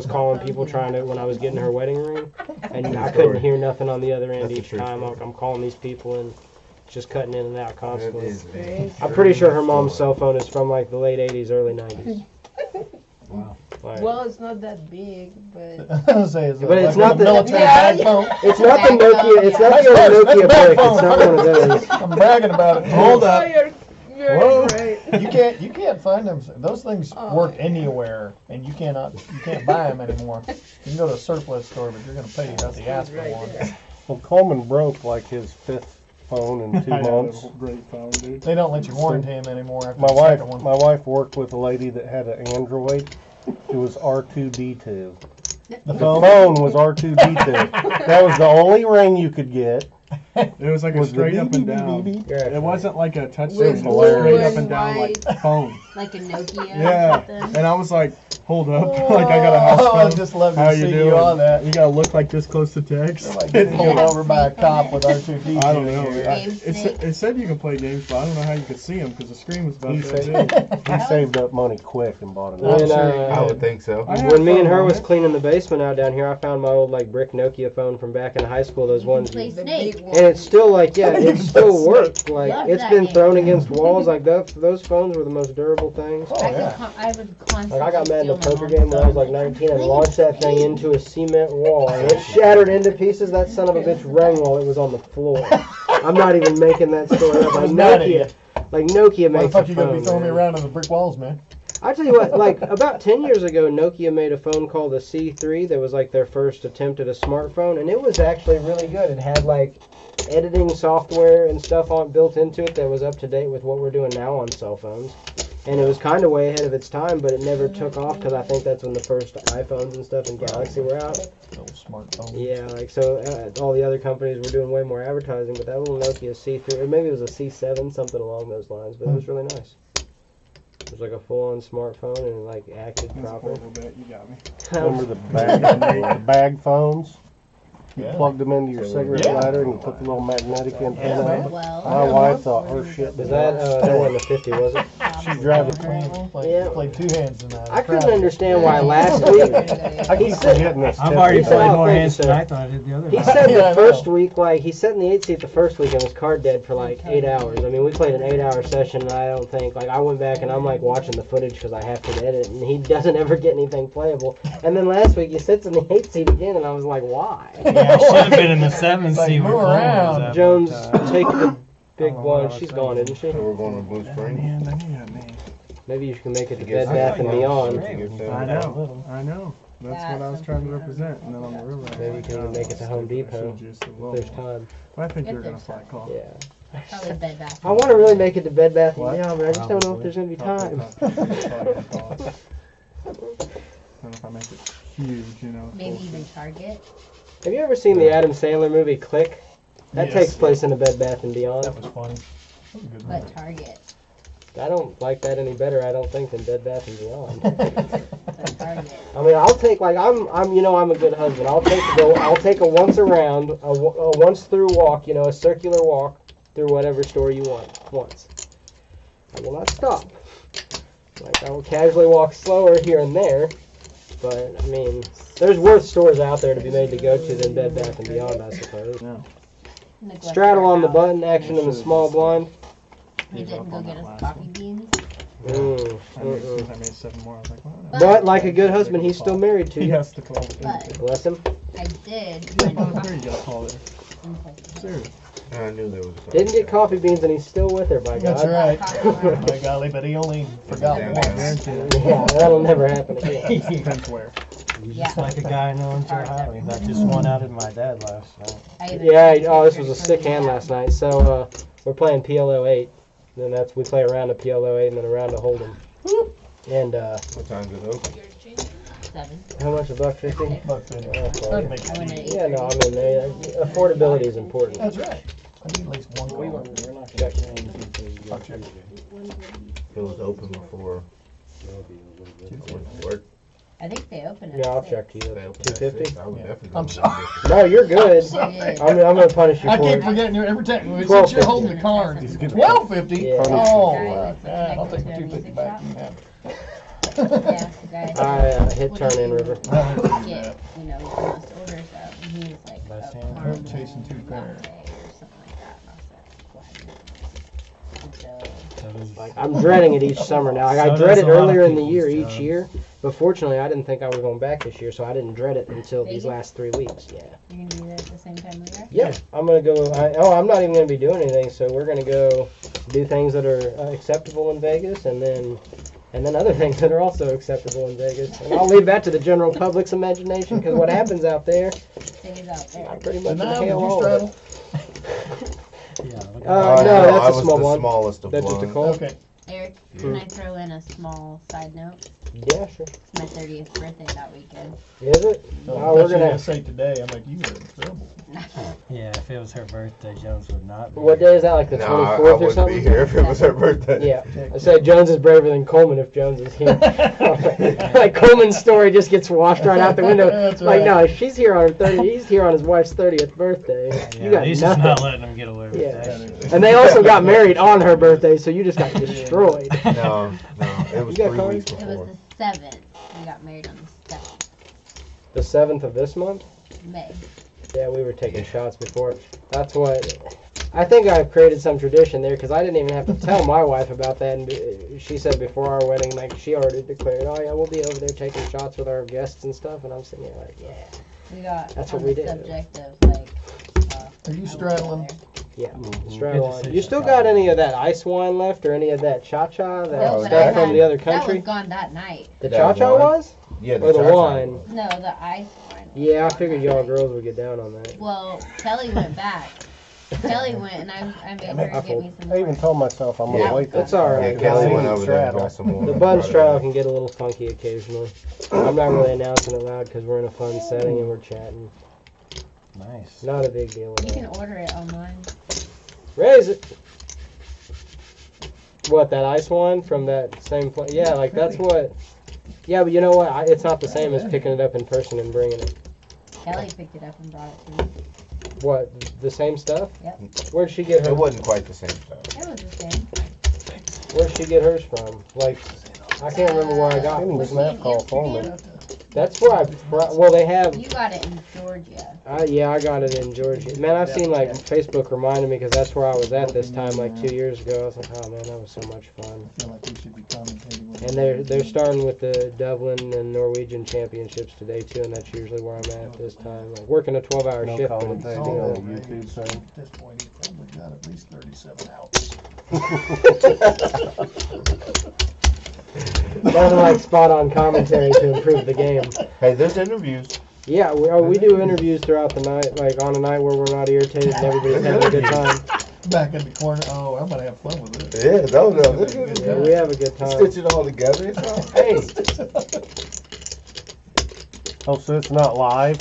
was calling people trying to, when I was getting her wedding ring, and I couldn't hear nothing on the other end each time. I'm calling these people and just cutting in and out constantly. I'm pretty sure her mom's cell phone is from like the late 80s, early 90s. Wow. Well, it's not that big, but but it's not the military bag phone. It's not the Nokia. It's not the Nokia brick. It's not one of those. I'm bragging about it. Hold up. You're right. You can't find them. Those things work anywhere, and you can't buy them anymore. You can go to a surplus store, but you're gonna pay out the ass for one. Well, Coleman broke like his 5th phone in 2 months. Great phone, dude. They don't let you warranty him anymore after My the wife, second one. my wife worked with a lady that had an Android. It was R2D2. The phone was R2D2. That was the only ring you could get. It was like a straight up and down. It wasn't like a touch screen. It With was straight blue up and and down like white. phone. Like a Nokia Yeah. or something. And I was like, hold up. Like I got a house phone. I just love How to you see doing? you on that. You gotta look like this close to text. Like getting pulled over by a cop with R2D2. I don't know. Game snake. It said you can play games, but I don't know how you could see them because the screen was about He that big. He saved up money quick and bought When, another. I would think so. I had when me and fun her on was it. cleaning the basement out down here, I found my old like brick Nokia phone from back in high school. Those ones. Play The Snake. big And it's still like, yeah, it still worked. Like, Love it's that been game. thrown against walls. Like, those phones were the most durable things. Oh, yeah. I would constantly Like, I got mad in a steal my poker mom's game when I was like phone. 19 and launched that thing into a cement wall. And it shattered into pieces. That son of a bitch rang while it was on the floor. I'm not even making that story up. Like, Nokia. Like, Nokia Why the makes fuck a you gonna be phone, throwing me man. around on the brick walls, man? I tell you what, like about 10 years ago, Nokia made a phone called the C3 that was like their first attempt at a smartphone, and it was actually really good. It had like editing software and stuff on built into it that was up to date with what we're doing now on cell phones. And it was kind of way ahead of its time, but it never took off because I think that's when the first iPhones and stuff and Galaxy were out. Little smartphone. Yeah, like so all the other companies were doing way more advertising, but that little Nokia C3, or maybe it was a C7, something along those lines, but it was really nice. It was like a full-on smartphone and it like acted That's a proper. horrible bet. You got me. Remember the bag phones? You Yeah. plugged them into your cigarette Yeah. lighter and you put the little magnetic antenna man. on. Well, My wife thought her shit Was that wasn't a 50, was it? She's driving apparently. Yeah. Played 2 hands tonight. I couldn't understand why last week. I keep forgetting this. I've already He said- played more thank you, hands sir. tonight than I did the other He night. said Yeah, I the first know. week, like, he sat in the 8th seat the first week and was card dead for like 8 hours. I mean, we played an 8-hour session and I don't think, like, I went back and I'm like watching the footage because I have to edit and he doesn't ever get anything playable. And then last week he sits in the 8th seat again and I was like, why? Yeah, I should have been in the 7 Like, seat. move around. Jones, take the big Oh, one. wow, She's that's gone, nice. isn't she? So we're going to Blue Spring. Man, then you got me. Maybe you can make it to Yes, Bed Bath and Beyond. I know. I know. That's what I was trying to represent. And then on the river. Maybe you can even make it to Home Depot If if there's time. I think If you're going to there's fly call. Yeah. Probably Bed Bath. I want to really make it to Bed Bath and What? Beyond, but I just don't know if there's going to be time. I don't know if I make it huge, you know. Maybe even Target. Have you ever seen the Adam Sandler movie Click? That Yes. takes place in a Bed Bath and Beyond. That was funny. That was a good But Target. I don't like that any better, I don't think, than Bed Bath and Beyond. But Target. I mean, I'll take I'm a good husband. I'll take a once around, a once through walk, a circular walk through whatever store you want once. I will not stop. Like I will casually walk slower here and there, but I mean, there's worse stores out there to be made to go to than Bed Bath and Beyond, I suppose. Neglect Straddle our on the house. button, action in the small blind. You didn't go get us coffee beans. I made 7 more. I was like, well, no. But like a good husband, he's still married to He you. has to call. But Bless him. I did. Oh, there you got a call there. Serious. I knew there was. Didn't get coffee beans, and he's still with her. By God. That's right. By golly, but he only forgot once. Yeah, that'll never happen again. Depends where. Yeah. Just like a guy I know in Ohio. That just won out in my dad last night. I even Yeah. took Oh, this was a pictures sick from hand the last night. So we're playing PLO 8. Then we play a round of PLO 8 and then a round of Hold'em. And What time's it open? 7. how much? $1.50? But then, Okay. that makes I went at it. 8. Yeah, no, I mean, affordability is important. That's right. I need at least one call. Check. I'll check. It was open before I went to work. I think they opened it. Yeah, I'll check to you. They opened at 250? 6. I would definitely I'm go sorry. to No, you're good. Yeah. I'm gonna punish you I for keep it. forgetting you every time. Since 12.50. you're holding the card. 12.50? Yeah. Oh, Right, God. I'll take the connected to a 250 music back. shop. You can have it. Yeah, the guy. I hit What turn do in you river. Get, you know, the most orders up. And he was like, Best a hand. caramel Chasing two pair. latte or something like that. And I was like, go ahead. And so, Like, I'm dreading it each summer now. Like, I So dread does it a lot of earlier in the people's year each jobs. year, but fortunately I didn't think I was going back this year, so I didn't dread it until these Vegas? last 3 weeks. Yeah. you're going to be there at the same time we are? Yeah, I'm gonna go. I'm not even gonna be doing anything. So we're gonna go do things that are acceptable in Vegas, and then other things that are also acceptable in Vegas. And I'll leave that to the general public's imagination, because what happens out there, Stays out there. I pretty much Now, did inhale you all straddle? of it. Yeah, look at No, that. that's I a was small the one. smallest of That's just a blinds. call. Okay. Eric, can I throw in a small side note? Yeah, sure. It's my 30th birthday that weekend. Is it? So Oh, we're we're gonna. gonna say today. I'm like, you are in trouble. Yeah, if it was her birthday, Jones would not be. What day is that? Like the No, 24th I or wouldn't something? be here if it was her birthday. Yeah. I said Jones is braver than Coleman if Jones is here. Like Coleman's story just gets washed right out the window. That's Like, right. no, she's here on her 30th. He's here on his wife's 30th birthday. Yeah, You got he's nothing. just not letting him get away with Yeah. that. And they also got married on her birthday, so you just got destroyed. No, it was You got 3 cards? weeks It before. was the 7th. We got married on the 7th. The 7th of this month? May. Yeah, we were taking shots before. That's what. I think I've created some tradition there, because I didn't even have to tell my wife about that. And she said before our wedding, like, she already declared, oh yeah, we'll be over there taking shots with our guests and stuff. And I'm sitting there like, yeah. We got That's on what we the did. subject of like. Are you I straddling? was Yeah, Mhm. straddle Good on. decision. You still got any of that ice wine left, or any of that cha-cha, that there. No, but stuff I from had, the other that country? was gone that night. The That cha-cha wine? was? Yeah, Or the cha-cha wine? was. No, the ice wine. Yeah, I figured y'all girls would get down on that. Well, Kelly went back. Kelly went, and I made her get me some I even more. told myself I'm gonna Yeah, wait. that's that all time, right. Yeah, 'cause Kelly I went need over there and straddle. got some more. The bun straddle can get a little funky occasionally. I'm not really announcing it loud because we're in a fun setting and we're chatting. Nice. Not a big deal You at can all. order it online. Raise it! What, that ice wine from that same place? Yeah, like that's what. Yeah, but you know what? It's not the same as picking it up in person and bringing it. Kelly picked it up and brought it to me. What, the same stuff? Yep. Where'd she get It her? wasn't quite the same stuff. It was the same. Where'd she get hers from? Like, I can't remember where I got Any it. snap call for me. That's where well, they have. You got it in Georgia. Yeah, I got it in Georgia. Man, I've seen like Facebook reminded me because that's where I was at this time like 2 years ago. I was like, oh man, that was so much fun. I feel like we should be commentating with And they're starting with the Dublin and Norwegian championships today too, and that's usually where I'm at this time. Like working a 12-hour No shift, but comment it's on still. the YouTube thing. At this point, he's probably got at least 37 outs. Nothing like spot-on commentary to improve the game. Hey, there's interviews. Yeah, we do interviews throughout the night, like on a night where we're not irritated and everybody's having a good time. Back in the corner. Oh, I'm gonna have fun with this. Yeah, those are Yeah, we have a good time. Stitch it all together. It's all, hey, Oh, so it's not live?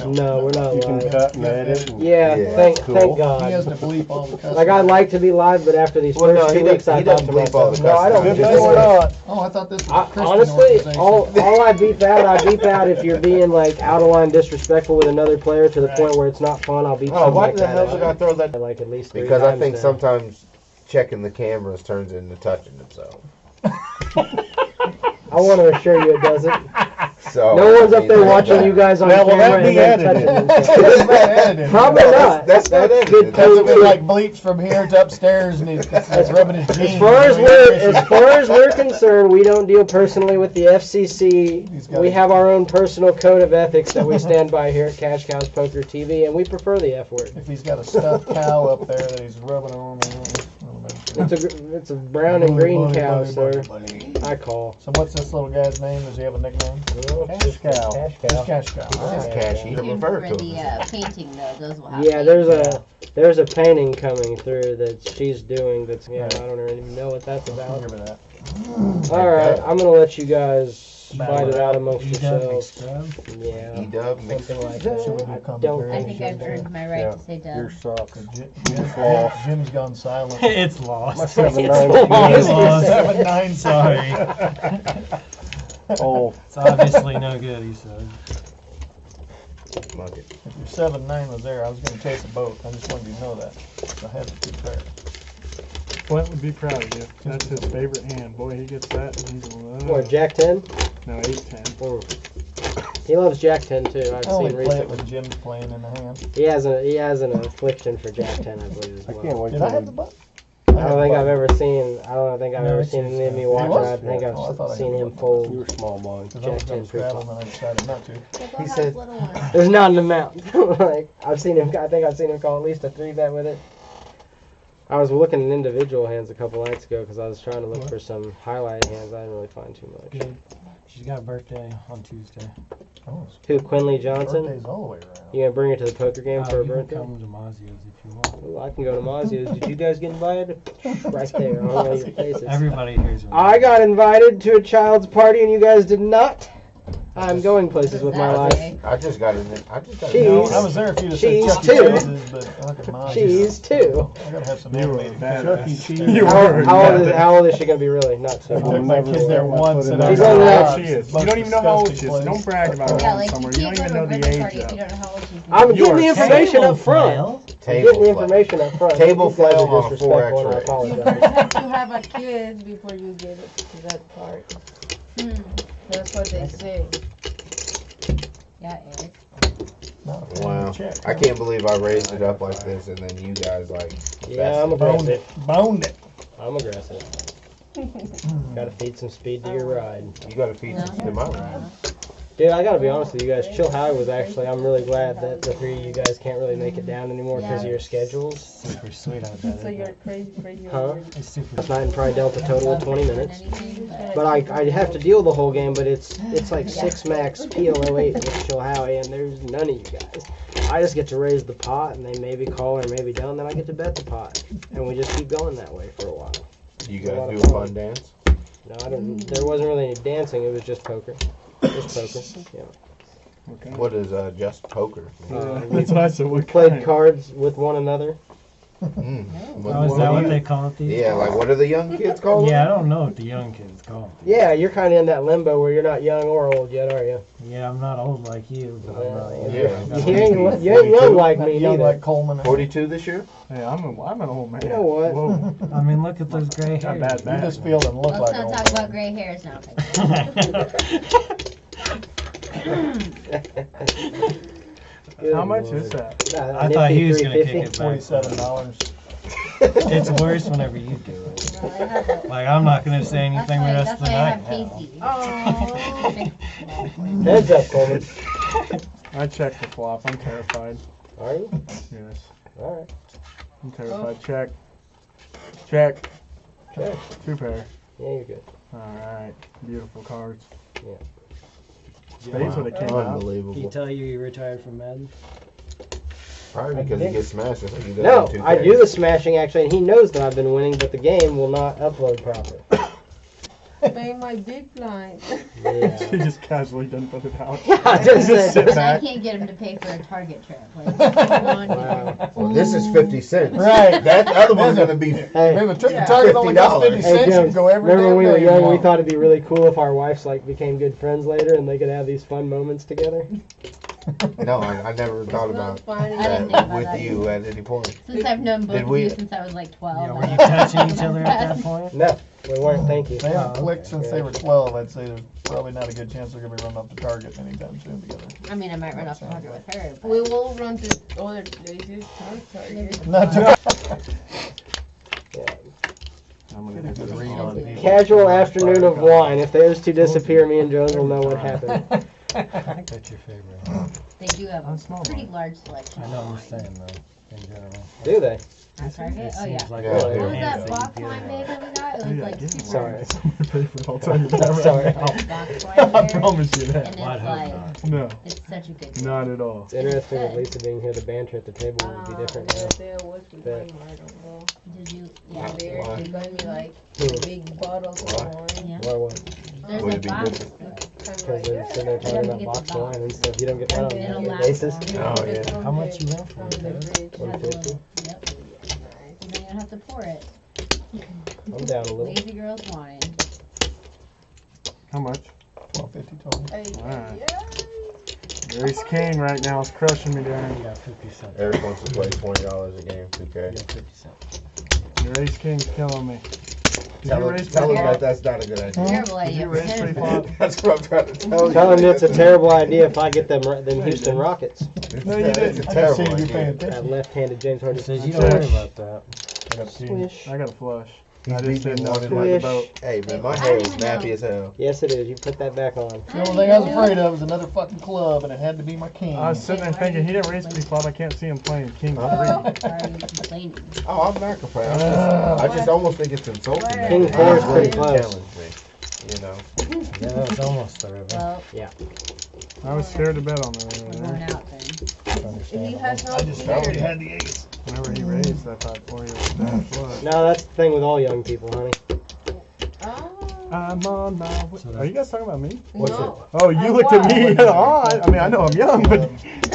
No, we're not You can live. cut and edit. And Yeah, Yeah. thank Cool. thank He has God. to bleep all the customers. Like I'd like to be live, but after these Well, first no, 2 he weeks, I doesn't thought to bleep all myself, the no, I don't customers. do Good thing we're that. not. Oh, I thought this was a Christian Honestly, organization. all I beep out if you're being like out of line disrespectful with another player to the point where it's not fun. I'll beep oh, something why like the that hell did I out. throw that? Like at least 3 Because I times think now. sometimes checking the cameras turns into touching themselves. I want to assure you it doesn't. So No one's I up mean, there there's watching that. you guys on Now, will camera that be and then edited? touching That's themselves. not edited. Probably No, not. that's not good edited. That's code a bit too. like bleeps from here to upstairs and he's rubbing his jeans. As far as we're concerned, we don't deal personally with the FCC. He's got We it. have our own personal code of ethics that we stand by here at Cash Cows Poker TV, and we prefer the F word. If he's got a stuffed cow up there that he's rubbing on. It's a brown and green cow, sir. I call. So what's this little guy's name? Does he have a nickname? Cash cow. Cash He's cow. Cash Cow. It's Alright. cash. You For can refer to the them. painting though, those will have. Yeah, names. there's a painting coming through that she's doing. That's I Right. don't even know what that's I'll about. give her that. All right, I'm gonna let you guys fight it out amongst You done yourselves. mixed Yeah, E-dub, mixed. something like Should we do that. I commentary? don't I think I've earned my right Yeah. to say You're dub. sucks. Jim's gone silent. It's My lost. 7-9 It's is lost. 7-9, Sorry. Oh, It's obviously no good, he said. Fuck it. If your 7-9 was there, I was going to chase a boat. I just wanted you to know that. I had the two pairs. Flint would be proud of you. That's his favorite hand. Boy, he gets that. And he's What, Jack 10? No, 8-10. Oh. He loves Jack 10 too. I've I only seen play it recently. when Jim's playing in the hand. He has an affliction for Jack 10, I believe, as I well. can't wait Did I till have the button? I don't think I've ever seen any of me watch was? it. I think Oh, I thought I I've seen had him one. you fold were small blind. Because I was Jack going 10 to Scrabble pre-flop. and I decided not to. He said- little one. There's not an amount. Like I've seen him. I think I've seen him call at least a 3-bet with it. I was looking at individual hands a couple nights ago because I was trying to look for some highlight hands. I didn't really find too much. Good. She's got a birthday on Tuesday. Oh, Who, Quinley Johnson? birthday's all the way around. You gonna bring her to the poker game for her You can birthday? come to Mazio's if you want. Well, I can go to Mazio's. Did you guys get invited? Right there on all your faces. Everybody here's one. I got invited to a child's party and you guys did not. I'm going places with my life. I just got in it. I just got Cheese. No, I was there if you'd have said Cheese Chuck E. too. Cheese's, but look at mine. Cheese too. I gotta have some You were animated bad. Chuck E. You Cheese. were How old is she gonna be really? Not too. I took my Never kids there will. once and She's I only was like- She is. You don't even know how old she is. Don't brag about her Yeah, going like somewhere. you You don't can't even go know to a the birthday age party if of. you don't know how old she's. I'm You getting are the information up front. Flail. I'm Table getting the flip. information up front. Table You guys are flail on a disrespectful, and I 4X ray. You apologize. first have to have a kid before you get it to that part. That's what they say. Yeah, Eric. Wow. I can't believe I raised it up like this and then you guys like. Yeah, I'm Boned aggressive. it. Boned it. I'm aggressive. Gotta feed some speed to your ride. You gotta feed some to my ride. Dude, I gotta be honest with you guys. Chill High was actually, I'm really glad that the three of you guys can't really make it down anymore because of your schedules. Super sweet, I bet. So you're crazy, crazy. Huh? It's super Last night and probably dealt a total of 20 minutes. Anything, But I have to deal the whole game, but it's like 6 max PLO8 with Chill Howie, and there's none of you guys. I just get to raise the pot, and they maybe call or maybe don't, then I get to bet the pot. And we just keep going that way for a while. You guys do a fun dance? No, I don't. There wasn't really any dancing, it was just poker. Just poker, yeah. Okay. What is just poker? That's what I said. What Played kind? cards with one another. Mm. Oh, is that what they call it these Yeah, like what do the young kids call it? Yeah, I don't know what the young kids call it. Yeah, you're kind of in that limbo where you're not young or old yet, are you? Yeah, I'm not old like you, but I'm not young. Yeah. You ain't young like me Young neither. like Coleman. 42 this year? Hey, I'm an old man. You know what? Whoa. I mean, look at those gray Got hairs. bad You just feel and look Let's like not an talk old about man. gray hairs now. How much is that? I thought he was gonna kick it back. $47. It's worse whenever you do it. Like, I'm not gonna say anything the rest of the night now. Oh. Heads up, Coleman. I checked the flop. I'm terrified. Are you? Yes. Alright. I'm terrified. Check. Check. Check. 2 pair. Yeah, you're good. Alright. Beautiful cards. Yeah. Spades when it came out. He Unbelievable. tell you you retired from Madden? Probably because he gets smashed. I think he does No, in 2K. I do the smashing actually, and he knows that I've been winning, but the game will not upload properly. Pay my big blind. Yeah. He just casually doesn't put it out. I just Just said, sit I back. can't get him to pay for a Target trip. Like, come on, wow. Well, this is 50 cents. Right. That other one's going to be. Hey, Maybe a trip Yeah. to Target only costs 50 $50. cents. Hey, You Jim, can go every remember when we damn were day you young, we want. thought it'd be really cool if our wives like became good friends later and they could have these fun moments together. No, I never thought about funny. I didn't think that about with that you at any point. Since I've known both Did of we- you since I was like 12. Yeah, were you touching each other at that point? No, we weren't, thank you. They haven't Oh, clicked since they were 12. I'd say there's probably not a good chance they're going to be running off the Target anytime soon together. I mean, I might run off the Target with her. But We will run to other places. Target. Not to Yeah. I'm gonna get a hit good this read hard. on people. Casual afternoon of wine. If those two disappear, me and Jones will know what happened. I think that's your favorite. they do have I'm a small, pretty bud. large selection. I of know I'm wine. saying though, in general. Do they? At Target? It Oh yeah. seems like Yeah, a yeah. What was handful that you box feel wine like. day that we got? It was Yeah, like yeah. super Sorry. Favorite, I'll tell you that right Sorry. now. box wine I beer. promise you And that. it's Well, I'd hope like, not. No, it's such a good beer. not at all. It's interesting with Lisa being here. The banter at the table would be different now. There was with Yeah. wine, I don't know. Did you? Yeah, Yeah. there Wine. she got me like Hmm. big bottles of wine. Yeah. Why what? There's Would a it be box. good? Kind of Because like, they're sitting there You talking have to about get box the wine and stuff. You don't get that on It'll a last basis. long. Oh, yeah. How much you went for From it, the Dad? fridge. It has a 150. little- Yep. And then you don't have to pour it. I'm down a little. Lazy girls wine. How much? $12.50 total. Ay, Alright. ay, Ace King right now is crushing me, Darren. You got 50 cents. Eric wants to play $20 a game, 2K. You got 50 cents. Your Ace King's killing me. Did Tell you him, raise tell him pre-flop? that that's not a good idea. Terrible Did idea you for raise him. pre-flop? That's what I'm trying to tell you. Tell him it's a terrible idea if I get them Houston Rockets. No, you didn't. It's a I can terrible see you idea. paying That attention. left-handed James He Harden. says you don't worry about that. Swish. I got a flush. He's I just beating didn't know one if in you had the Swish. boat. Hey man, my I hair don't is even nappy know. as hell. Yes, it is. You put that back on. The only thing I was afraid of was another fucking club, and it had to be my king. I was sitting there thinking he didn't raise pre-flop. I can't see him playing King 3. Why are you complaining? Oh, I'm not complaining. I just almost think it's insulting. that King he's four is ready pretty to close. challenge me, you know. Yeah, it's almost the river. Well, I was scared to bet on that we're over going there. out then. He has no I just felt fear. you had the ace. Whenever he raised, I thought, boy, that flush. No, that's the thing with all young people, honey. Oh, I'm on my way. Are you guys talking about me? no. Oh, you I looked at me. was. Oh, I mean, I know I'm young, but.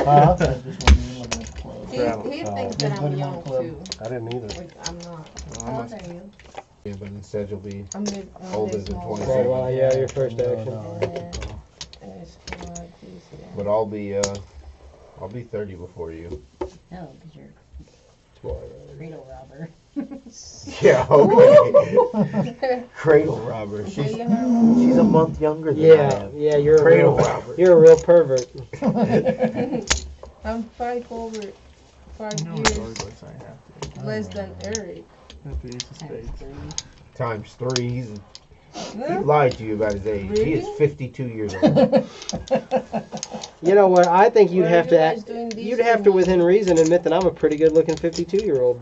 Huh? Just when you were looking at the club. He thinks that I'm young too. I didn't either. Which I'm not. Oh, How my- old are you? Yeah, but instead you'll be I'm older than Well, 27. well, yeah, your first No, action. no. But I'll be 30 before you. No, because you're a cradle robber. Yeah, okay. Cradle robber. She's a month younger than I Yeah, am. yeah, you're a Cradle real, robber. you're a real pervert. I'm 5 No, years regardless, I have to. less than Eric. Have to ace of Times spades. 3. Times 3. He No? lied to you about his age. He is Really? 52 years old. You know what? I think you'd Why are have you to guys act, doing this you'd to have to, me? within reason, admit that I'm a pretty good-looking 52-year-old.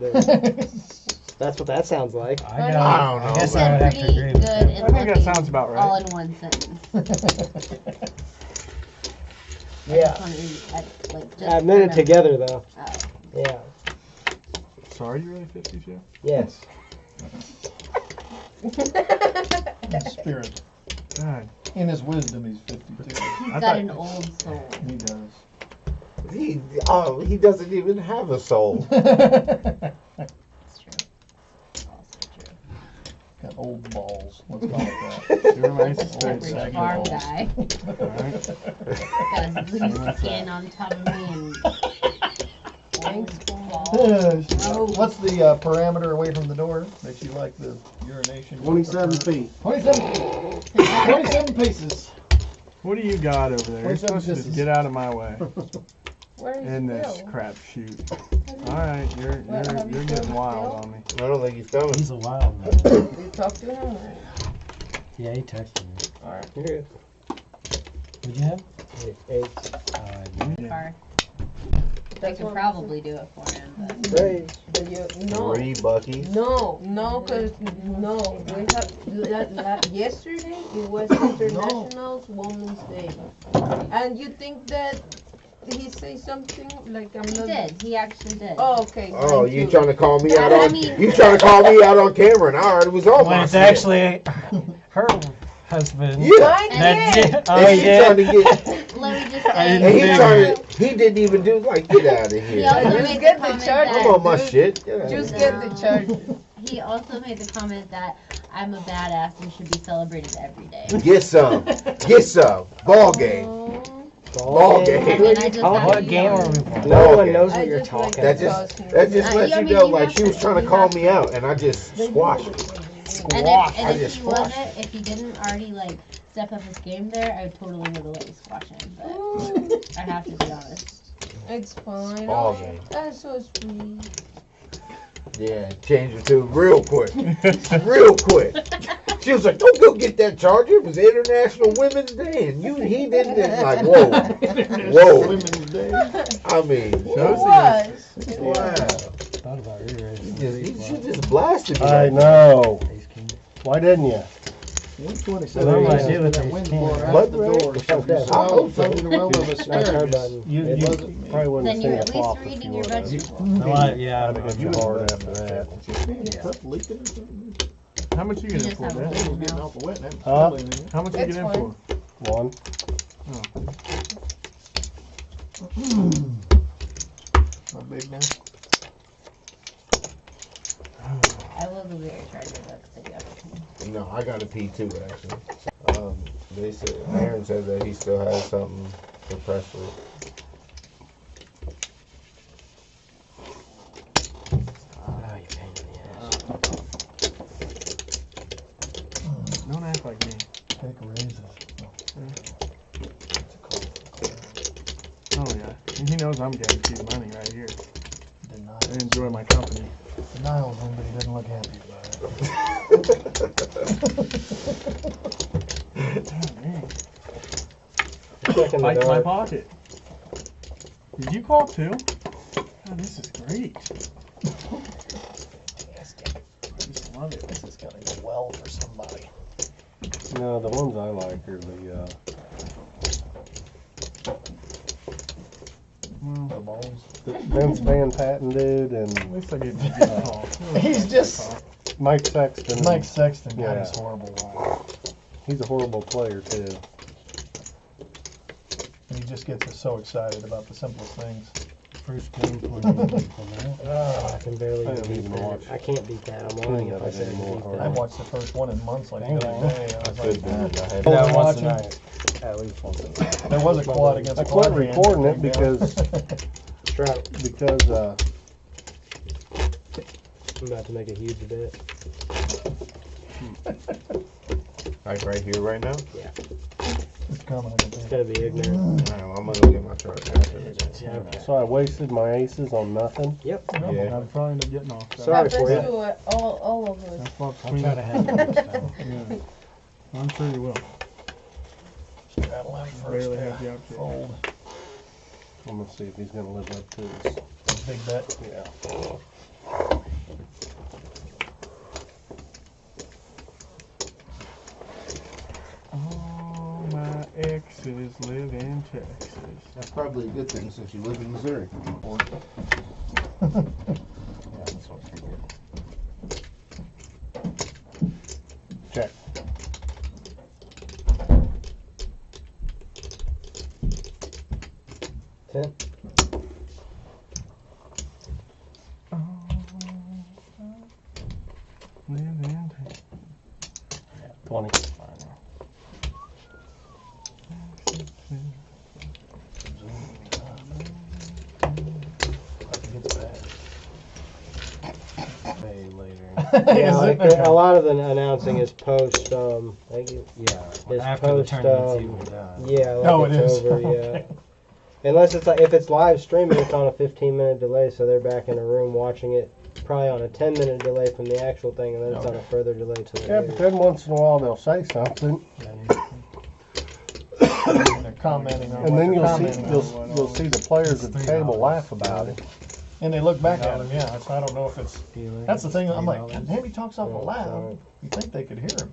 That's what that sounds like. I don't know, I guess I said would have to pretty agree good with that. and I think that looking sounds about all right. in one sentence. Yeah. Just Admit it together, though. Oh. Yeah. So are you really 52? Yes. Spirit. God. In his wisdom, he's 52. He's I got thought- an old soul. He does. He doesn't even have a soul. It's true. Also true. Got old balls. Let's call it that. You're my ace of spades. Average Saggy farm balls. guy. Alright. Got his loose skin on top of me and Thanks, What's the parameter away from the door that you like the urination? 27 feet. 27 feet. 27 paces. What do you got over there? You're 27 supposed to just pisses. get out of my way Where is in this Phil? crap shoot. Alright, you're getting wild on me. I don't think he's coming. He's a wild man. Did you talk to him? Or? Yeah, he texted me. You're good. What'd you have? 8. car. I That's could what- probably do it for him, but Great. But you, no. 3 Bucky. No, cause no, we have yesterday it was International Women's Day, and you think that he say something like I'm he not? did. He actually did. Oh, okay. Oh, thank you trying to call me out I on? mean- You trying to call me out on camera? And I already was on When my it's shit. actually her husband. Yeah. Mine That did. did. Oh, And he he did? trying to get. Let me just I say. didn't And he think trying to. He didn't even do like get out of He here. also Just made get the the comment charge. I'm that on my shit. Get out of Just here. get the charge. he also made the comment that I'm a badass and should be celebrated every day. Get some. Get some. Ball game. Oh, Ball game. And I just have What to game be are we honest. playing? No Ball one game. knows I what you're just like talking That about. just lets I you mean, know you like have she was to- trying to you call have me to. out, and I just squashed her. And I if just he squashed wasn't, if he didn't already like step up his game there, I totally would have let you squash him. But I have to be honest. it's fine. Ball Oh, game. that's so sweet. Yeah, change it to real quick. Real quick. She was like, don't go get that charger. It was International Women's Day. And he didn't. It's like, whoa. Whoa. Women's Day. I mean, It Shows was. wow. Thought about re-raising. She just blasted me. I know. Ace king. Why didn't you? 127 What do I paces do with that these wind cans? blowing out What? the door. So if you I swallow hope so. something around with That's her asparagus. button. You, It you wasn't me. probably wouldn't Then have you're seen at a least flop if reading you your would have. vegetables. No, yeah, I'd have hit you hard after that. Cup leaking or something? How much you You get in just for, have a Dad? It was little getting mouth. awful wet and that Huh? was spilling in it. How much you That's get in fine. for? One. My big man. I will go get your charger though, 'cause I do have to. No, I got a P too, actually. They said, Aaron said that he still has something for Presley. knows I'm guaranteed money right here. Denial. I enjoy my company. Denial's home, but he doesn't look happy about it. Fight in my pocket. Did you call too? Oh, this is great. Yes, I just love it. this is gonna go well for somebody. No, the ones I like are the The balls. Vince Van Patten dude and At least I gave him a good call. He's just Mike Sexton. Mike Sexton. God, Yeah. he's horrible. Wow. He's a horrible player too. And he just gets us so excited about the simplest things. First game for I can barely I don't beat even that. watch I can't beat that. I'm lying if I say I can beat I that. watched the first one in months like the Dang. other day. I was like, Good, I Yeah, was once a watching. night. At least once a night. There was a quad against I quad quit hand. recording it because Trout. I'm about to make a huge bet. Like right here, right now? It's coming. It's gonna be ignorant. Alright, I'm gonna go get my chart after this. Yeah, okay. so I wasted my aces on nothing. Yep. Yeah. I'd probably end up getting off. Sorry Happens for you. to all of us. That's what I'll try to handle this time. Yeah. I'm sure you will. Battle out first. Barely have the option. Fold. I'm gonna see if he's gonna live up to his. Big bet. Yeah. All my exes live in Texas. That's probably a good thing since you live in Missouri. Yeah, that's what I figured. Check. Ten. Live in Texas. 20. Way later. Yeah, like a lot of the announcing is post. Thank you. Yeah, It's after the post, tournament's even done. Yeah, like Oh, it's it is. over. Yeah. Unless it's like, if it's live streaming, it's on a 15-minute delay, so they're back in a room watching it, probably on a 10-minute delay from the actual thing, and then it's on a further delay to the Yeah, but then once in a while they'll say something, And they're commenting on and what then they're you'll see commenting on. you'll see the players at the table laugh about it. And they look back at him, yeah. So I don't know if it's. That's the thing. I'm like, God damn, he talks awful loud. You think they could hear him?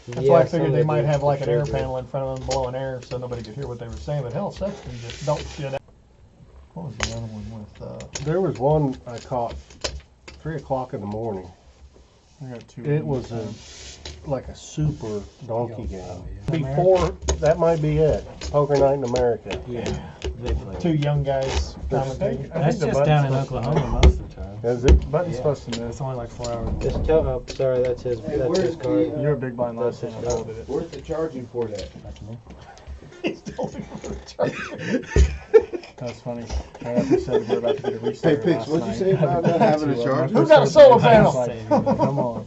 That's why I figured they might have like an air panel in front of them blowing air so nobody could hear what they were saying. But hell, Sexton just don't shit out. What was the other one with? There was one I caught 3 o'clock in the morning. I got two. It was like a super donkey game. Before, that might be it. Poker Night in America. Yeah, they play. Two young guys commentating. That's just down in Oklahoma most of the time. Is it? Button's Yeah. supposed to miss. It's only like 4 hours. Just tell. Oh, sorry, that's his. Hey, That's where's his card. the, You're a big blind last That's time. his I folded it. Where's the charging for that? That's me. He's still looking for the charger. That's funny. Right after you said we're about to get a restart. Hey, Pix, last what'd you night. say about not having a To, charger? my Who got a first solar husband, I panel? was like, come on.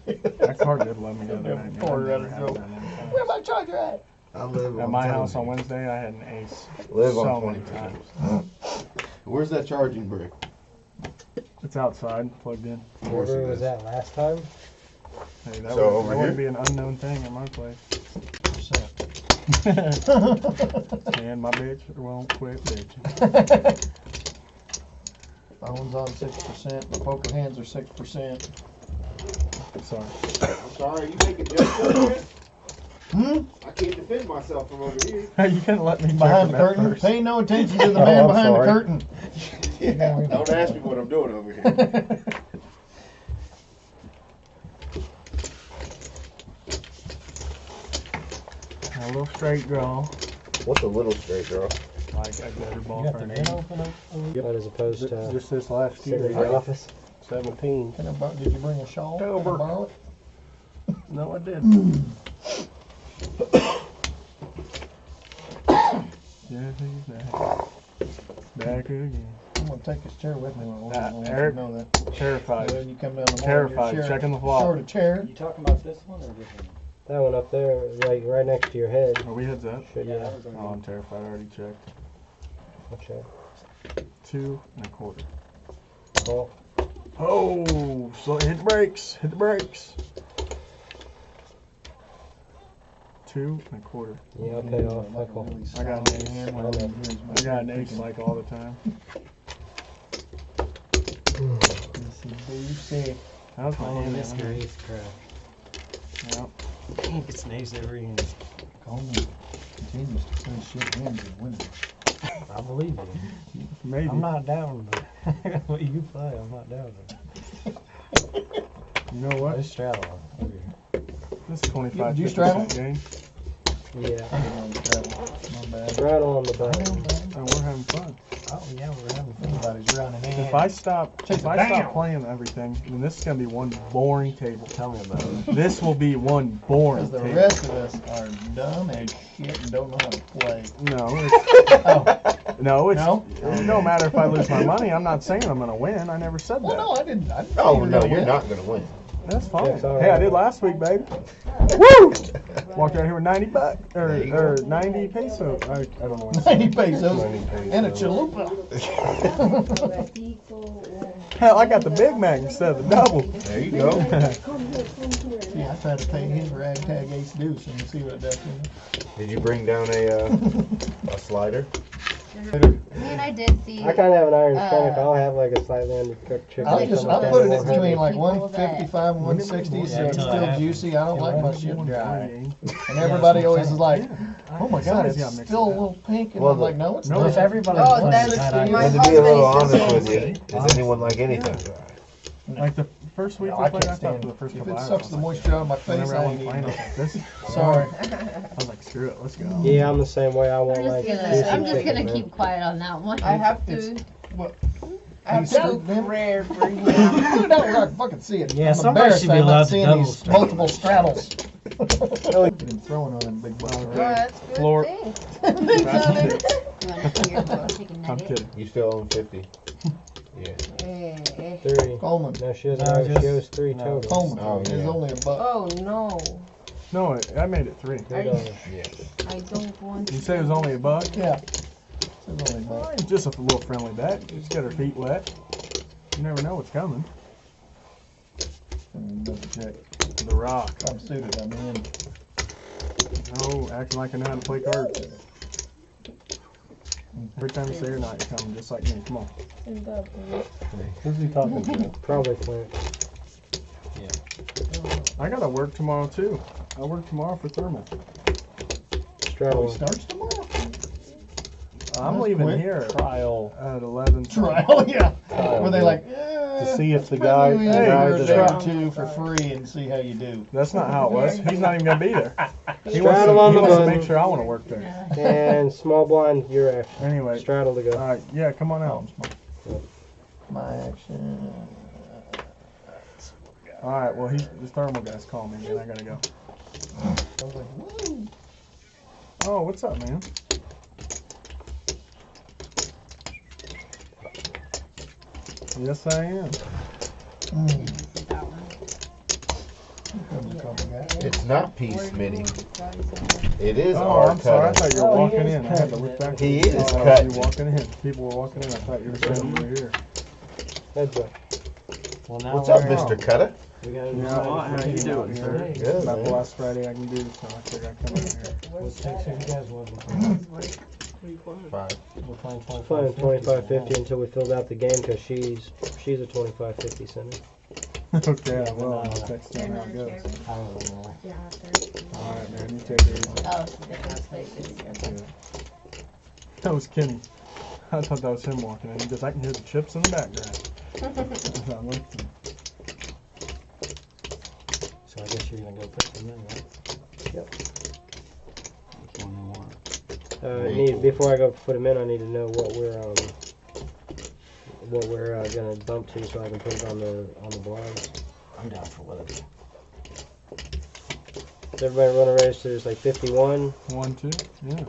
That card did love me the other night. Quarter man. out of I never dope. had that many times. Where my charger at? I live At on my house on 20. Wednesday, I had an ace. Live so on many 20. times. Where's that charging brick? It's outside, plugged in. Where was that last time? Hey, that, So would, over that here? would be an unknown thing in my place. And my bitch won't quit bitching. Phone's on 6%. The poker hands are 6%. Sorry. I'm sorry, you making jokes over here? I can't defend myself from over here. You can let me check Behind the them out curtain. first. Pay no attention to the Oh, man I'm behind sorry. the curtain. Yeah, don't ask me what I'm doing over here. A little straight draw. What's a little straight draw? Like a gutter ball You for got the an net eight. open up? But as opposed to Just this last sitting in year, the office. 17. Did you bring a shawl? Can I October. borrow it? No, I didn't. Yeah, he's back. Back again. I'm gonna take this chair with me when we're Ah, going. Eric. You know that. Terrified. When you come down the morning, Terrified. you're Checking the flop. short a chair. You talking about this one or this one? That one up there, like right next to your head. Are we heads up? Should, yeah. Oh, I'm terrified. I already checked. I'll check. 2 1/4. Call. Oh, so hit the brakes. Hit the brakes. 2 1/4. Yeah, I'll pay off. I call. I got an ace. I got an ace like all the time. That was my hand. This guy's crap. Yep. He gets an ace every hand. Coleman continues to send shit in to win. I believe you. Maybe. I'm not down with it. What you play, I'm not down with it. You know what? I straddle over here. This is 25 Did you straddle? game. Yeah. My bad. Right on the button. Oh, we're having fun. Oh yeah, we're having fun. Everybody's running in. If I stop playing everything, then this is gonna be one boring table. Tell me about it. This will be one boring Because the table. rest of us are dumb as shit and don't know how to play. No, it's, Oh, no, it's, no? it don't matter if I lose my money. I'm not saying I'm gonna win. I never said that. Well, no, I didn't. I didn't Oh, think you were no, gonna you're win. not going to win. That's fine. That's all Hey, I right. did last week, baby. Woo! Walked out here with 90 bucks There you or go. 90 pesos. I don't know. What 90 pesos 90 pesos. and a chalupa. Hell, I got the Big Mac instead of the double. There you go. Yeah, I tried to pay his ragtag ace deuce and see what it does to him. Did you bring down a slider? Me and I did see. I kind of have an iron stomach. I'll have like a slightly undercooked chicken. I'll or just something I'll put like it that. between like People 155 and 160 so Yeah, it's until it still happens. juicy. I don't like my shit dry. And And everybody always is like, oh my god, Somebody's it's gotta mix still a it up. little pink. And Well, I'm like, no, it's no, not. If everybody Oh, plays that's that, I my And guess. to be a little husband honest is the with you, is anyone like anything? Like the first week No, we I played, I can't thought stand for the it. first If couple it hours, sucks I the was like, moisture out of my face, whenever I I wasn't ain't playing, I eating was it. like, this. Sorry. I was like, screw it, let's go. Yeah, I'm the same way. I won't I'm like. just juicy gonna chicken, man. keep quiet on that one. I have to. It's- what? I have You to said cook them? rare for you. Put it out where I can fucking see it. Yeah, I'm somebody embarrassed should be I'm not allowed to seeing double these straddle. multiple straddles. You've been throwing on them big bucks. Oh, that's good Floor. thing. You wanna see your chicken I'm nugget? kidding. You still own 50? Yeah. Eh. 3. Coleman. No, she doesn't No, have. just- She owes 3 no. total. Coleman. Oh, There's yeah. only a buck. Oh no, No, I made it 3. $3. Yeah. I don't want. You say it was only a buck? Yeah. There's only a buck. It's just a little friendly bet. Just get her feet wet. You never know what's coming. Double check. The rock. I'm suited. I'm in. No, acting like I know how to play cards. Every time you say you're not, you're coming just like me. Come on. Who's he talking to? Probably Flint. I gotta work tomorrow too. I work tomorrow for Thurman. Straddle. He starts tomorrow. I'm That's leaving quick. here Trial. at 11. Trial, yeah. Trial, Were they yeah. like, To see if the let's guy, bring the you in guy for a that day or trial. two for free and see how you do. That's not how it was. He's not even gonna be there. He Straddle on the wants to button. make sure I want to work there. And small blind, your action. Anyway, Straddle to go. alright, yeah, come on out. My action. Alright, well, this thermal guy's calling me, and I gotta go. I was like, woo. Oh, what's up, man? Yes, I am. It's not peace, Smitty. It is Oh, our I'm sorry. I cut. thought you were Oh, he walking is in. I had to cutting look it. back. He is Oh, cutting you it. walking in. People were walking in. I thought you were saying you were here. Heads up. Well, now What's up, we're- Mr. Cutter? We gotta Yeah, decide how if you we're doing, taking sir? it Good, About the man. last Friday I can do, so I figured I'd come in here. What Texas you guys want? 5. We're playing Fine, 25.50 until we filled out the game because she's a 25.50 center. Okay, Yeah, well, we're I'll not- text you how it goes. I don't know. Alright, man, you take it easy. Oh, it's different places. That was Kenny. I thought that was him walking in. He goes, I can hear the chips in the background. I looked. So I guess you're gonna go put them in, right? Yep. Which one you want? Before I go put them in, I need to know what we're gonna bump to so I can put it on the blinds. I'm down for whatever. Is everybody running registers like 51? 1, 2, yeah.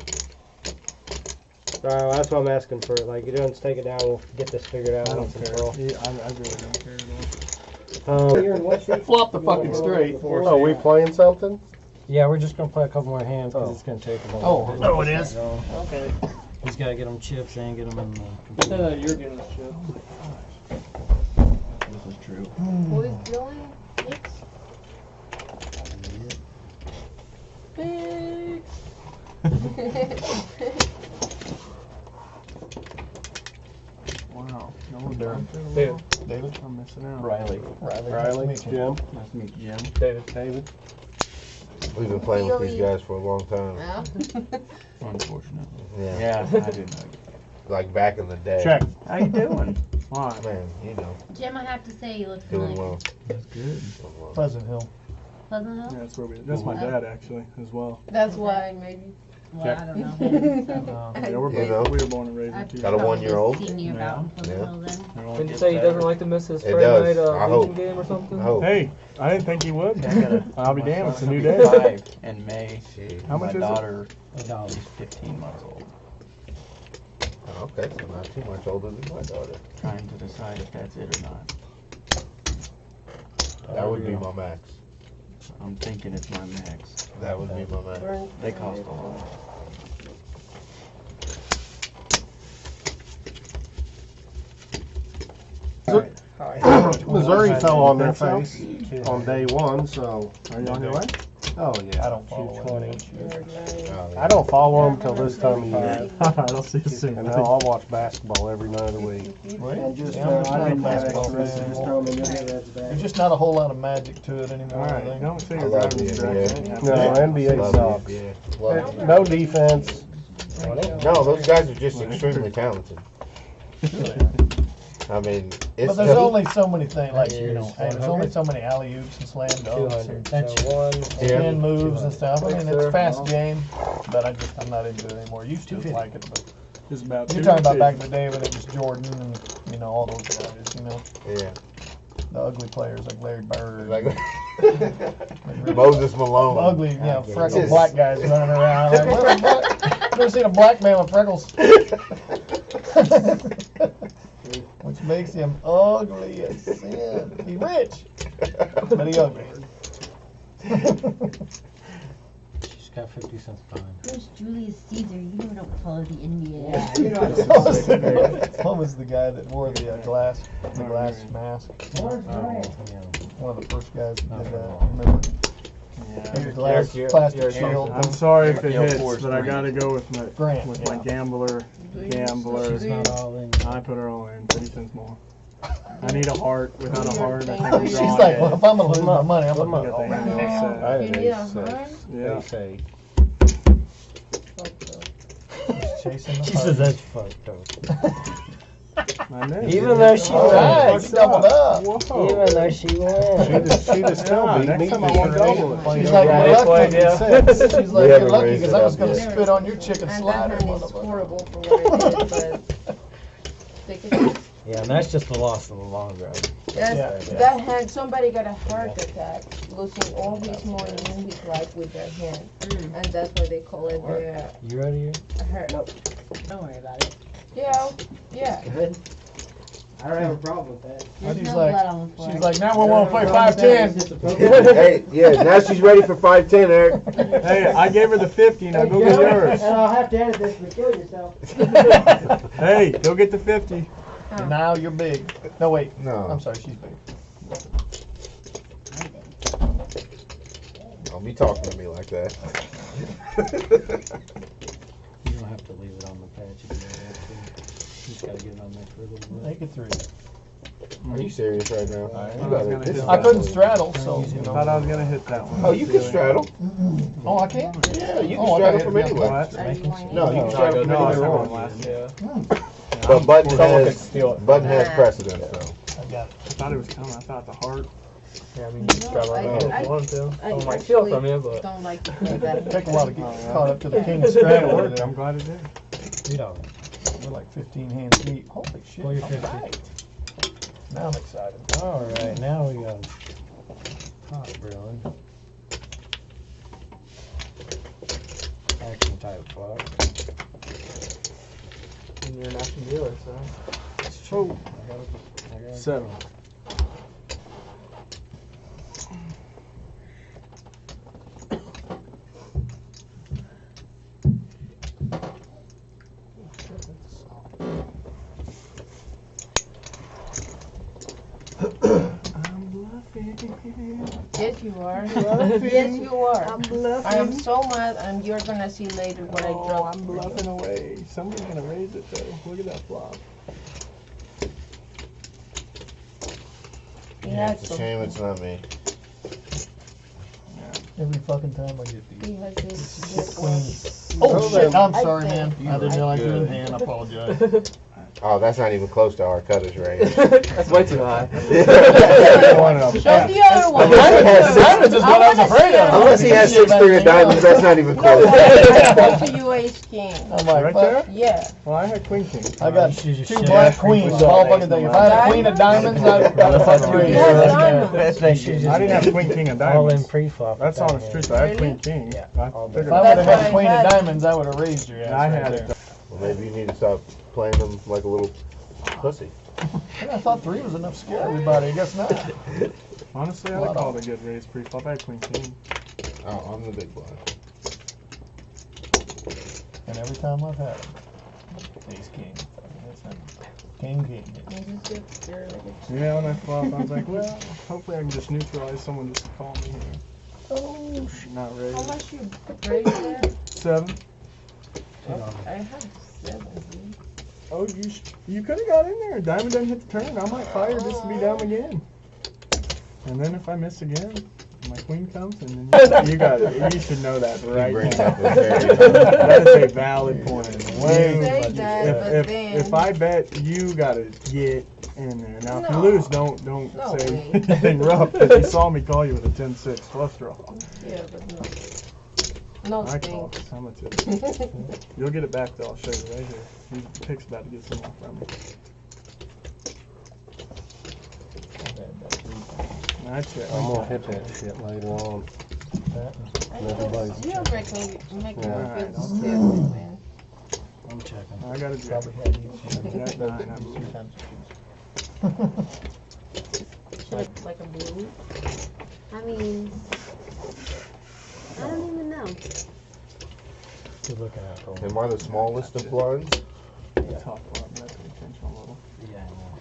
Alright, that's what I'm asking for. Like, you don't take it down. We'll get this figured out I don't once and care. for all. Yeah, I really don't care at all. You're in what shape? Flop the fucking straight. Oh, we playing something? Yeah, we're just gonna play a couple more hands because it's gonna take him a Oh, little bit. oh, it is? Okay. He's gotta get them chips and get them in the computer. You're getting the chip. This is true. Who is doing it? Big. Wow. No Who's there? David. David? I'm missing out. Riley. Riley, Nice to meet you. Jim, Nice to meet you, Jim. David. We've been playing with these guys for a long time. Yeah. Unfortunately. Yeah. I didn't know. Like back in the day. Check. How you doing? Why? Man, you know, Jim, I have to say, you look doing familiar. well. That's good. Doing well. Pleasant Hill. Pleasant Yeah, Hill? that's where that's my dad actually as well. That's why maybe. Well, I don't know him, so. Yeah, we're You know. we were born and raised in I've Tucson. Got a probably 1-year-old? seen you Yeah. about in Pleasant Yeah. Hill then. Didn't you say he doesn't like to miss his It Friday does. night I Legion hope. game or something? I hope. Hey, I didn't think he would. Yeah, I got a, I'll be damned. It's a new day. 5 in May. Shit. How much My is it? daughter $1. is 15 months old. Oh, okay, so not too much older than my daughter. Trying to decide if that's it or not. That would be my max. I'm thinking it's my max. That would be my max. They cost a lot. Missouri fell on their face on day one, so. Are you on your way? Oh, yeah. I don't follow 220. Oh, I don't follow them till this time of year. Alright, I'll see you soon. And now I'll watch basketball every night of the week. And just, Yeah, I'm just I not a didn't have basketball extra, so fan. just throw them in there, that's bad. There's just not a whole lot of magic to it anymore. I Alright, think. don't say I you're love driving the distracted. NBA. No, NBA Love sucks. it, yeah. Love it. No defense. No, those guys are just extremely talented. I mean, it's But there's just, only so many things, like, you know, Here's hey, there's only so many alley-oops and slam dunks 200. and So 1, Yeah. 10 moves and stuff. I mean, it's a Sir. fast game, but I'm not into it anymore. Used to like it, but It's about you're 2 talking about to back 2. in the day when it was Jordan and, you know, all those guys, you know, yeah. the ugly players like Larry Bird. Like really Moses Malone. ugly, you know, freckled Just- black guys running around. Like, where's the black? Never seen a black man with freckles. Which makes him ugly as sin. He rich, but he ugly. she's got 50 cents fine. Who's Julius Caesar? You don't follow the NBA. What was the guy that wore the glass mask? One of the first guys that did that. Remember? He was glass plastic shield. I'm sorry if it Air hits, Force but I Green. gotta go with my Grant, my gambler. She's not all in. I put her all in. 50 cents more. I need a heart. Without a heart, I think I'm She's drawing like, it. well, if I'm gonna lose my money, I'm Got gonna the go. handle set. I had You need a ace six. heart? Yeah. Ace eight. Chasing the She heart. says that's fucked up. I knew. Even though she All right, wins. she doubled up. Whoa. Even though she wins. She just still Yeah, beat next me. time I won't double it. She's like, Yeah, you're that's why, lucky. yeah. She's like, We you're haven't lucky raised because it I was up gonna yet. spit on your chicken And slider. that hand is motherfucker. horrible for what it is, but take it. Yeah, and that's just a loss in the long run. That's, Yeah. That hand, somebody got a heart attack, losing all his money in his life with their hand. And that's why they call it the You ready here? heart. Don't worry about it. Yeah, yeah. Good. I don't have a problem with that. There's She's no like- blood on the floor. She's like, now we want to play I don't have a problem with that. 5-10. It's just a poker. Hey, yeah, now she's ready for 5-10, Eric. Hey, I gave her the 50. Now go get yours. And I'll have to edit this, but kill yourself. Hey, go get the 50. Now you're big. No, wait. No. I'm sorry, she's big. Don't be talking to me like that. You don't have to leave it on the patch if you don't have to. You just gotta get it on there for a little bit. Make it 3. Are you serious right now? I You was gotta- gonna this hit is I couldn't not- straddle, so, you I thought I know. was gonna hit that one. Oh, you can straddle. Oh, I can? Yeah, you can Oh, I straddle thought from you had to anywhere. What? Are you going No, you can in? straddle from No, I anywhere. saw one last year. But Button Someone could has steal it. Button has precedence, so. I got it. I thought it was coming. I thought the heart. Yeah, I mean, you can straddle it No, if I- you want to. I Someone might steal it actually from you, but. don't like to play that. Take a while to get caught up to the king It straddle. over worked. there. I'm glad it did. You don't. We're like 15 hands deep. Holy shit. Pull your all 50. right. Now I'm excited. Alright, now we got pot brewing. Action type fuck. And you're an action dealer, so. It's true. I gotta 7. Yes, you are. Bluffing. Yes, you are. I'm bluffing. I am so mad, and you're gonna see later what I dropped. I'm bluffing away. Somebody's gonna raise it though. Look at that flop. Yeah, it's a shame it's not me. Every fucking time I get He these. has this Queen. one. Oh shit, I'm I sorry, think- man. I didn't realize you were in hand. I apologize. Oh, that's not even close to our cutter's range. That's way too high. Show the other one. Diamonds is what I was afraid of. Unless he has 6-3 of diamonds, that's not even No, close. I go to you ace king. I'm like, Right fuck. there? Yeah. Well, I had queen king. I got She's just two shit. black queens. All fucking thing. If I had a queen of diamonds, I'd fucking raise. You have diamonds. Best thing she's I didn't have queen king of all in diamonds. pre-flop. That's with on that the street. hand. I had Really? queen king. Yeah. I All figured If I out. would have That's had a what queen I of had. diamonds, I would have raised your ass. I right had there. it. Well, maybe you need to stop playing them like a little pussy. I thought 3 was enough to scare everybody. I guess not. Honestly, I would call it a good raise pre-flop. I had queen king. Oh, I'm the big blind. And every time I've had them, ace king. King, king. Yeah, when I flopped, I was like, well, hopefully I can just neutralize someone just to call me here. Oh, Not how raise. much you raise that? 7. I have 7. Oh, you could have got in there. Diamond doesn't hit the turn. I might fire just to be down again. And then if I miss again, my queen comes, and then you got it. You should know that right brings now. up a very- That is a valid point. Way You say much. that, but then- If I bet, you gotta get in there. Now, if you No. lose, don't No say way. anything rough, because you saw me call you with a 10-6 flush draw. Yeah, but no. No I call thanks. it. How much is it? You'll get it back though. I'll show you right here. He Pick's about to get some more from me. I check. I'm gonna hit that shit later on. Everybody's You're making me Yeah. feel Alright, stupid, man. I'm checking. I got a jack. Probably had you. Jack nine, I believe. Like a blue. I mean, I don't even know. Good looking out, Cole. Am I the smallest of blinds? Top flop, that's the intentional little. Yeah, I know.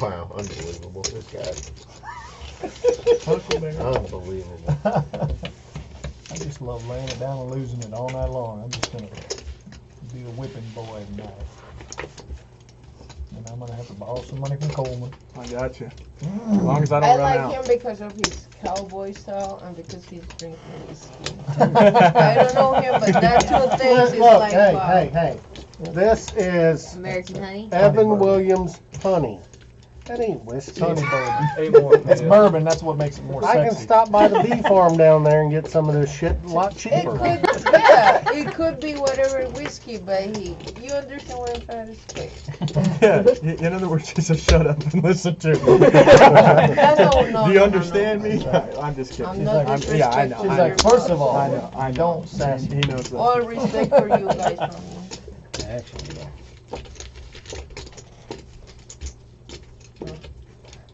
Wow, unbelievable. This guy. Huckleberry. Unbelievable. I just love laying it down and losing it all night long. I'm just gonna be a whipping boy tonight. And I'm gonna have to borrow some money from Coleman. I got you. As long as I I don't run like out. him because of his cowboy style and because he's drinking whiskey. I don't know him, but that two things is Look, like hey, wow. hey, hey. This is American honey. Evan Williams honey. That ain't whiskey. Honey bourbon. Eight more. It's bourbon, that's what makes it more I can sexy. stop by the bee farm down there and get some of this shit a lot It cheaper. could, yeah, it could be whatever whiskey, but you understand what I'm trying to say. Yeah, in other words, she said shut up and listen to me. No, Do you no, understand no. me? I'm just kidding. I'm not Yeah, I know. disrespectful. She's I like, know. first of all, I know. I know. don't sass He knows that. All respect for you guys from me. Actually, yeah.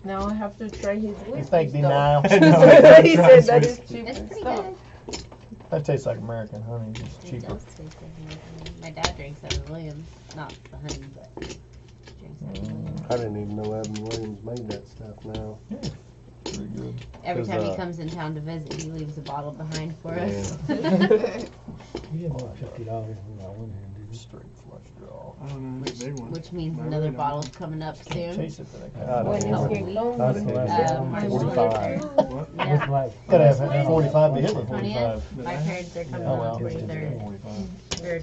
Now I have to try his whiskey. fake denial. I know. He said that is cheap It's and pretty stuff. good. That tastes like American honey, just It cheaper. does taste like honey. My dad drinks Evan Williams, not the honey, but drinks Evan Williams. I didn't even know Evan Williams made that stuff now. Pretty good. Every 'Cause, time he comes in town to visit, he leaves a bottle behind for us. You get about $50 when I went here, did you? Straight flush draw. I don't know, big one. Which means I another really don't bottle's coming up soon. Chase it to that God, guy. When I he don't comes, How's it last? My 45. What? Yeah. What's life? Gotta have 45 to hit with 20th. 45. My parents are coming Oh on well, the 23rd. 45. Or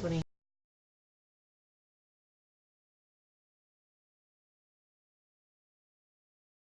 20.